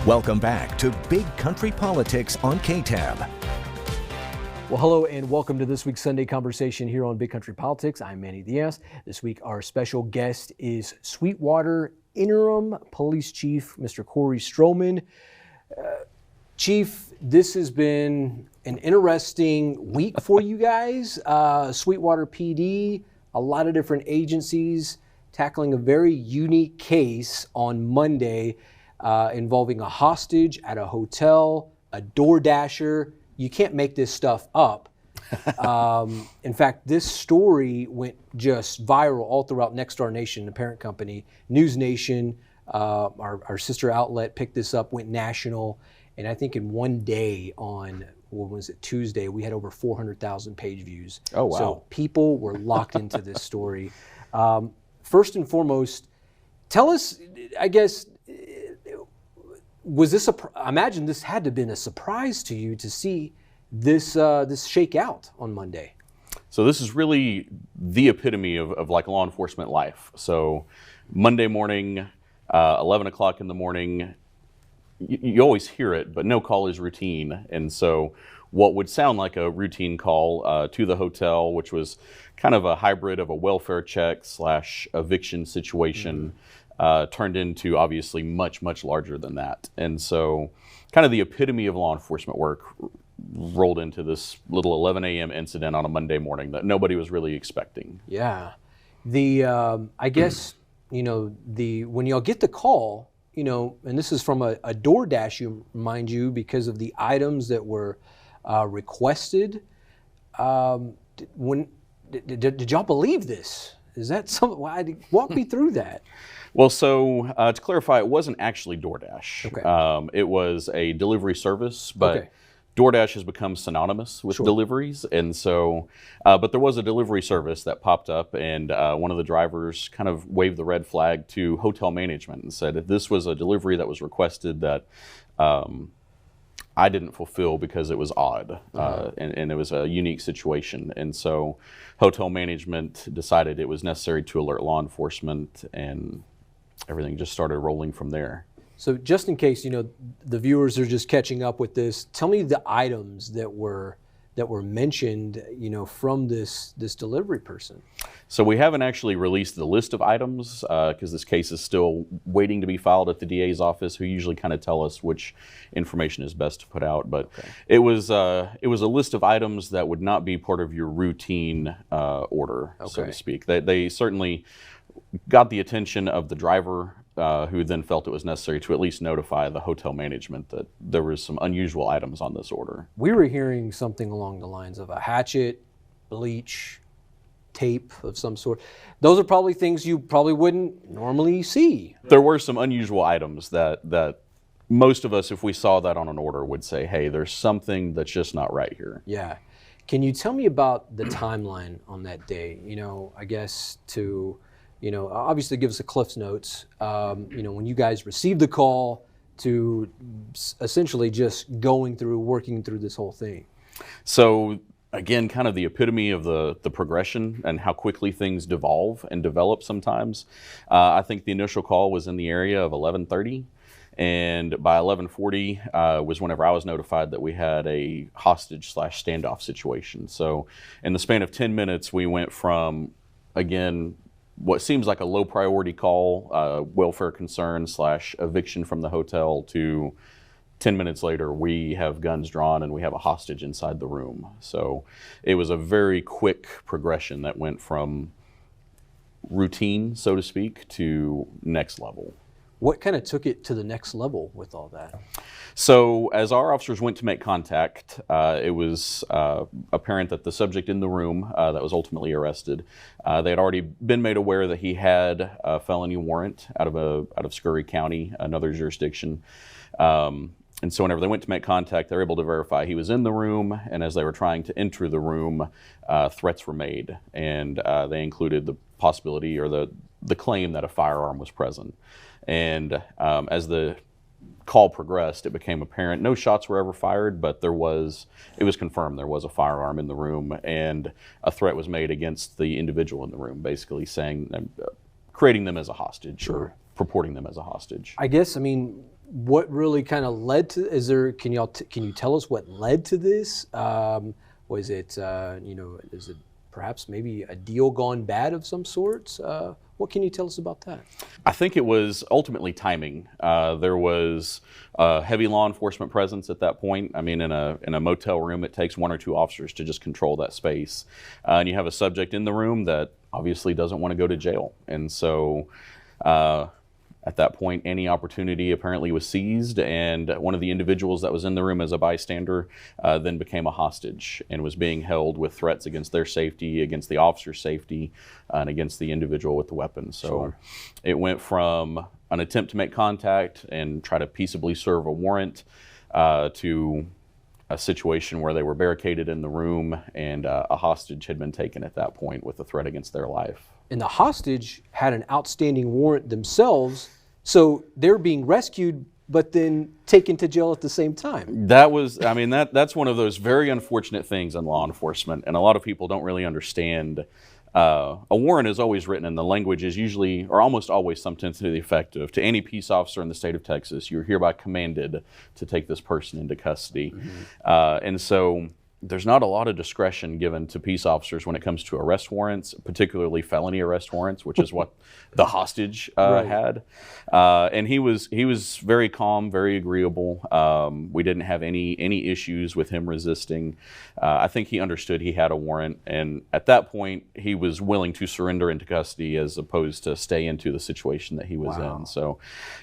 Welcome back to Big Country Politics on KTAB. Well, hello and welcome to this week's Sunday Conversation here on Big Country Politics. I'm Manny Diaz. This week our special guest is Sweetwater Interim Police Chief, Mr. Cory Stroman. Chief, this has been an interesting week for you guys. Sweetwater PD, a lot of different agencies tackling a very unique case on Monday involving a hostage at a hotel, a door dasher. You can't make this stuff up. In fact, this story went just viral all throughout Nexstar Nation, the parent company. News Nation, our sister outlet, picked this up, went national. And I think in one day on, what was it, Tuesday, we had over 400,000 page views. Oh, wow. So people were locked into this story. First and foremost, tell us, I guess, was this I imagine this had to have been a surprise to you to see this shake out on Monday. So this is really the epitome of like law enforcement life. So Monday morning, 11 o'clock in the morning, you always hear it, but no call is routine. And so what would sound like a routine call to the hotel, which was kind of a hybrid of a welfare check / eviction situation, turned into obviously much, much larger than that. And so kind of the epitome of law enforcement work rolled into this little 11 a.m. incident on a Monday morning that nobody was really expecting. Yeah. I guess, when y'all get the call, and this is from a DoorDash, mind you, because of the items that were requested. Did y'all believe this? Is that something? Walk me through that. Well, so to clarify, it wasn't actually DoorDash. Okay. It was a delivery service, but okay. DoorDash has become synonymous with Sure. deliveries. And so, but there was a delivery service that popped up, and one of the drivers kind of waved the red flag to hotel management and said that this was a delivery that was requested that I didn't fulfill because it was odd, and it was a unique situation. And so hotel management decided it was necessary to alert law enforcement, and everything just started rolling from there. So just in case, the viewers are just catching up with this, tell me the items that were mentioned, from this delivery person. So we haven't actually released the list of items because this case is still waiting to be filed at the DA's office, who usually kind of tell us which information is best to put out. But it was a list of items that would not be part of your routine order, so to speak. They certainly got the attention of the driver, who then felt it was necessary to at least notify the hotel management that there was some unusual items on this order. We were hearing something along the lines of a hatchet, bleach, tape of some sort. Those are probably things you probably wouldn't normally see. There were some unusual items that most of us, if we saw that on an order, would say, hey, there's something that's just not right here. Yeah. Can you tell me about the timeline on that day? I guess to... obviously give us a Cliff's Notes, when you guys received the call to essentially just working through this whole thing. So again, kind of the epitome of the progression and how quickly things devolve and develop sometimes. I think the initial call was in the area of 11:30. And by 11:40 was whenever I was notified that we had a hostage / standoff situation. So in the span of 10 minutes, we went from, again, what seems like a low priority call, welfare concern / eviction from the hotel, to 10 minutes later, we have guns drawn and we have a hostage inside the room. So it was a very quick progression that went from routine, so to speak, to next level. What kind of took it to the next level with all that? So as our officers went to make contact, it was apparent that the subject in the room that was ultimately arrested, they had already been made aware that he had a felony warrant out of Scurry County, another jurisdiction. And so whenever they went to make contact, they were able to verify he was in the room, and as they were trying to enter the room, threats were made, and they included the possibility or the claim that a firearm was present. And as the call progressed, it became apparent no shots were ever fired, but it was confirmed there was a firearm in the room, and a threat was made against the individual in the room, basically saying, creating them as a hostage, or purporting them as a hostage. I guess, what really kind of led to? Can you tell us what led to this? Was it is it perhaps maybe a deal gone bad of some sorts? What can you tell us about that? I think it was ultimately timing. There was heavy law enforcement presence at that point. I mean, in a motel room, it takes 1 or 2 officers to just control that space. And you have a subject in the room that obviously doesn't want to go to jail. And so at that point, any opportunity apparently was seized, and one of the individuals that was in the room as a bystander then became a hostage and was being held with threats against their safety, against the officer's safety, and against the individual with the weapon. So Sure. It went from an attempt to make contact and try to peaceably serve a warrant to a situation where they were barricaded in the room and a hostage had been taken at that point with a threat against their life. And the hostage had an outstanding warrant themselves, so they're being rescued, but then taken to jail at the same time. That's one of those very unfortunate things in law enforcement, and a lot of people don't really understand. A warrant is always written, and the language is usually, or almost always, something to the effect of, to any peace officer in the state of Texas, you're hereby commanded to take this person into custody. Mm-hmm. And so there's not a lot of discretion given to peace officers when it comes to arrest warrants, particularly felony arrest warrants, which is what the hostage Right. had. And he was very calm, very agreeable. We didn't have any issues with him resisting. I think he understood he had a warrant, and at that point, he was willing to surrender into custody as opposed to stay into the situation that he was Wow. in. So,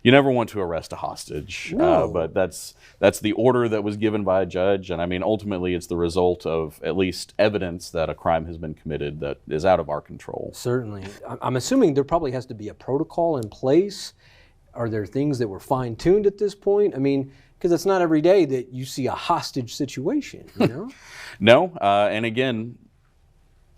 you never want to arrest a hostage, No. but that's the order that was given by a judge, and I mean, ultimately, it's the result of at least evidence that a crime has been committed that is out of our control. Certainly. I'm assuming there probably has to be a protocol in place. Are there things that were fine-tuned at this point? I mean, because it's not every day that you see a hostage situation, you know? No, and again,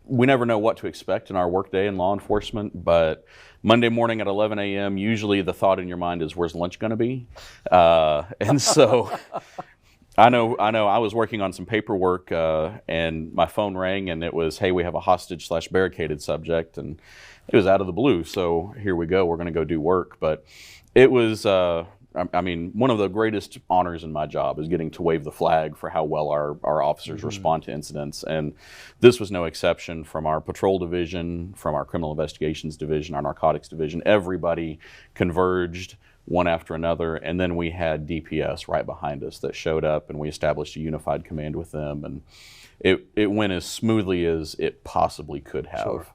we never know what to expect in our workday in law enforcement, but Monday morning at 11 a.m., usually the thought in your mind is, where's lunch going to be? And so I know I was working on some paperwork and my phone rang and it was, hey, we have a hostage/barricaded subject, and it was out of the blue. So here we go, we're going to go do work. But it was, one of the greatest honors in my job is getting to wave the flag for how well our officers respond to incidents. And this was no exception. From our patrol division, from our criminal investigations division, our narcotics division, everybody converged one after another. And then we had DPS right behind us that showed up, and we established a unified command with them. And it went as smoothly as it possibly could have. Sure.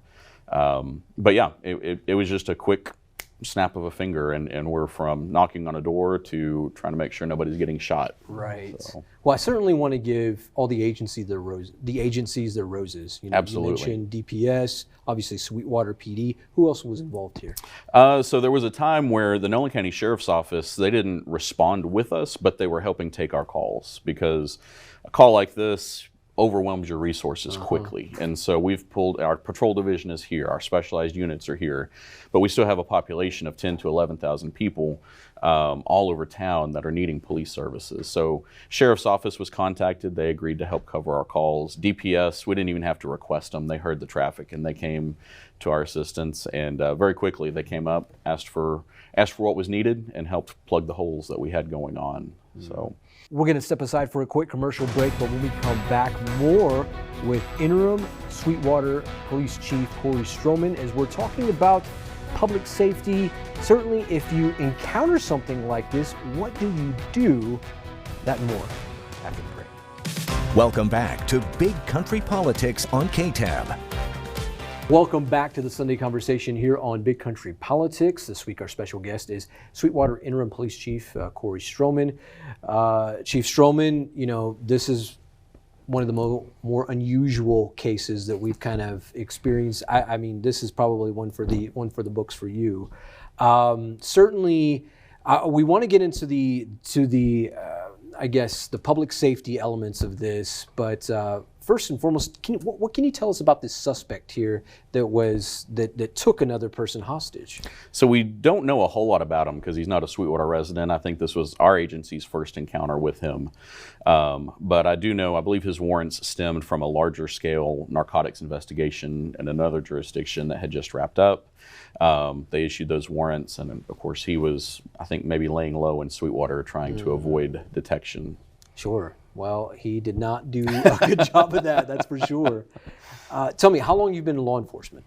But yeah, it was just a quick snap of a finger, and we're from knocking on a door to trying to make sure nobody's getting shot. Right. So. Well, I certainly want to give all the agencies their roses. You know, Absolutely. You mentioned DPS, obviously Sweetwater PD. Who else was involved here? So there was a time where the Nolan County Sheriff's Office, they didn't respond with us, but they were helping take our calls, because a call like this overwhelms your resources quickly. And so we've pulled, our patrol division is here, our specialized units are here, but we still have a population of 10 to 11,000 people all over town that are needing police services. So Sheriff's Office was contacted, they agreed to help cover our calls. DPS, we didn't even have to request them, they heard the traffic and they came to our assistance, and very quickly they came up, asked for what was needed, and helped plug the holes that we had going on. So. We're going to step aside for a quick commercial break, but when we come back, more with Interim Sweetwater Police Chief Cory Stroman, as we're talking about public safety. Certainly, if you encounter something like this, what do you do? That and more after the break. Welcome back to Big Country Politics on KTAB. Welcome back to the Sunday conversation here on Big Country Politics. This week our special guest is Sweetwater Interim Police Chief Cory Stroman. Chief Stroman, you know, this is one of the more unusual cases that we've kind of experienced. I mean, this is probably one for the books for you. Certainly, we want to get into the I guess the public safety elements of this, but first and foremost, what can you tell us about this suspect here that took another person hostage? So we don't know a whole lot about him because he's not a Sweetwater resident. I think this was our agency's first encounter with him. But I believe his warrants stemmed from a larger scale narcotics investigation in another jurisdiction that had just wrapped up. They issued those warrants, and of course he was, I think, maybe laying low in Sweetwater trying to avoid detection. Sure. Well, he did not do a good job of that, that's for sure. Tell me, how long you've been in law enforcement?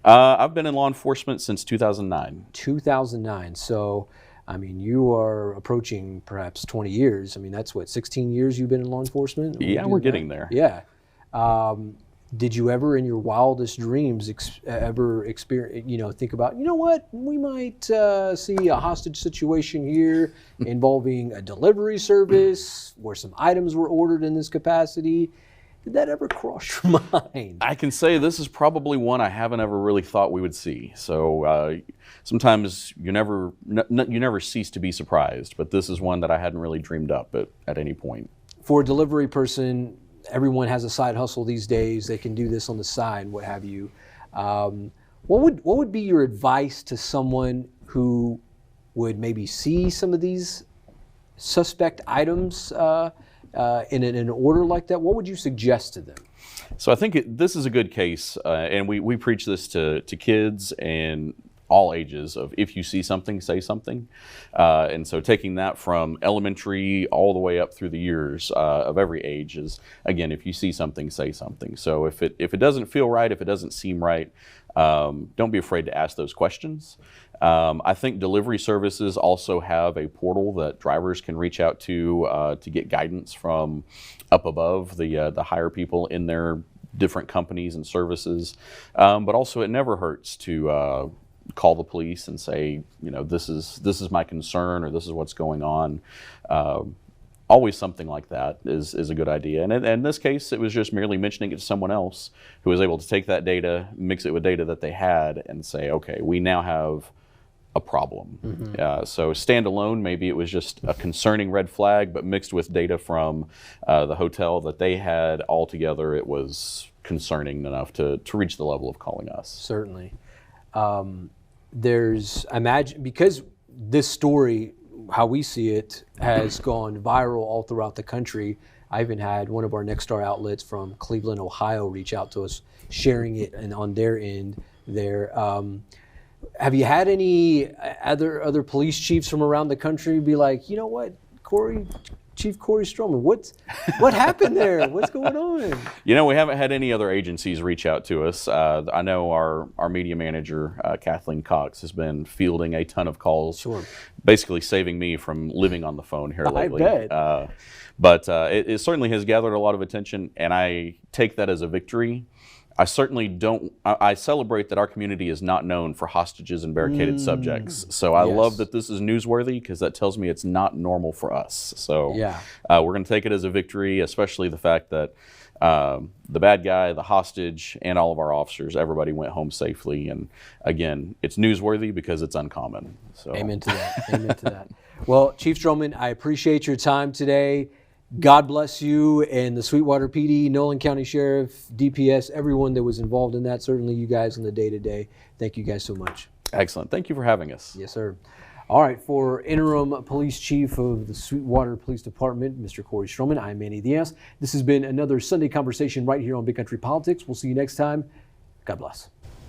I've been in law enforcement since 2009. 2009. So, I mean, you are approaching perhaps 20 years. I mean, that's what, 16 years you've been in law enforcement? Yeah, we're getting there. Yeah. Did you ever, in your wildest dreams, ever experience, think about, you know what, we might see a hostage situation here involving a delivery service where some items were ordered in this capacity? Did that ever cross your mind? I can say this is probably one I haven't ever really thought we would see. So sometimes you never cease to be surprised, but this is one that I hadn't really dreamed up at any point. For a delivery person, everyone has a side hustle these days. They can do this on the side, what have you. What would be your advice to someone who would maybe see some of these suspect items in an order like that? What would you suggest to them? So I think this is a good case, and we preach this to kids and all ages of if you see something, say something. And so taking that from elementary all the way up through the years of every age is, again, if you see something, say something. So if it doesn't feel right, if it doesn't seem right, don't be afraid to ask those questions. I think delivery services also have a portal that drivers can reach out to get guidance from up above, the higher people in their different companies and services. But also it never hurts to call the police and say, this is my concern, or this is what's going on. Always something like that is a good idea. And in this case, it was just merely mentioning it to someone else who was able to take that data, mix it with data that they had, and say, okay, we now have a problem. Mm-hmm. So standalone, maybe it was just a concerning red flag, but mixed with data from the hotel that they had, altogether it was concerning enough to reach the level of calling us. Certainly. Because this story, how we see it, has gone viral all throughout the country. I even had one of our Nexstar outlets from Cleveland, Ohio, reach out to us, sharing it and on their end there. Have you had any other police chiefs from around the country be like, you know what, Cory, Chief Cory Stroman, what happened there? What's going on? We haven't had any other agencies reach out to us. I know our media manager, Kathleen Cox, has been fielding a ton of calls, sure, basically saving me from living on the phone here lately. I bet. But it certainly has gathered a lot of attention, and I take that as a victory. I certainly don't. I celebrate that our community is not known for hostages and barricaded subjects. So I love that this is newsworthy, because that tells me it's not normal for us. So we're going to take it as a victory, especially the fact that the bad guy, the hostage, and all of our officers, everybody went home safely. And again, it's newsworthy because it's uncommon. So amen to that. Amen to that. Well, Chief Stroman, I appreciate your time today. God bless you and the Sweetwater PD, Nolan County Sheriff, DPS, everyone that was involved in that, certainly you guys on the day-to-day. Thank you guys so much. Excellent. Thank you for having us. Yes, sir. All right, for Interim Police Chief of the Sweetwater Police Department, Mr. Cory Stroman, I'm Manny Diaz. This has been another Sunday Conversation right here on Big Country Politics. We'll see you next time. God bless.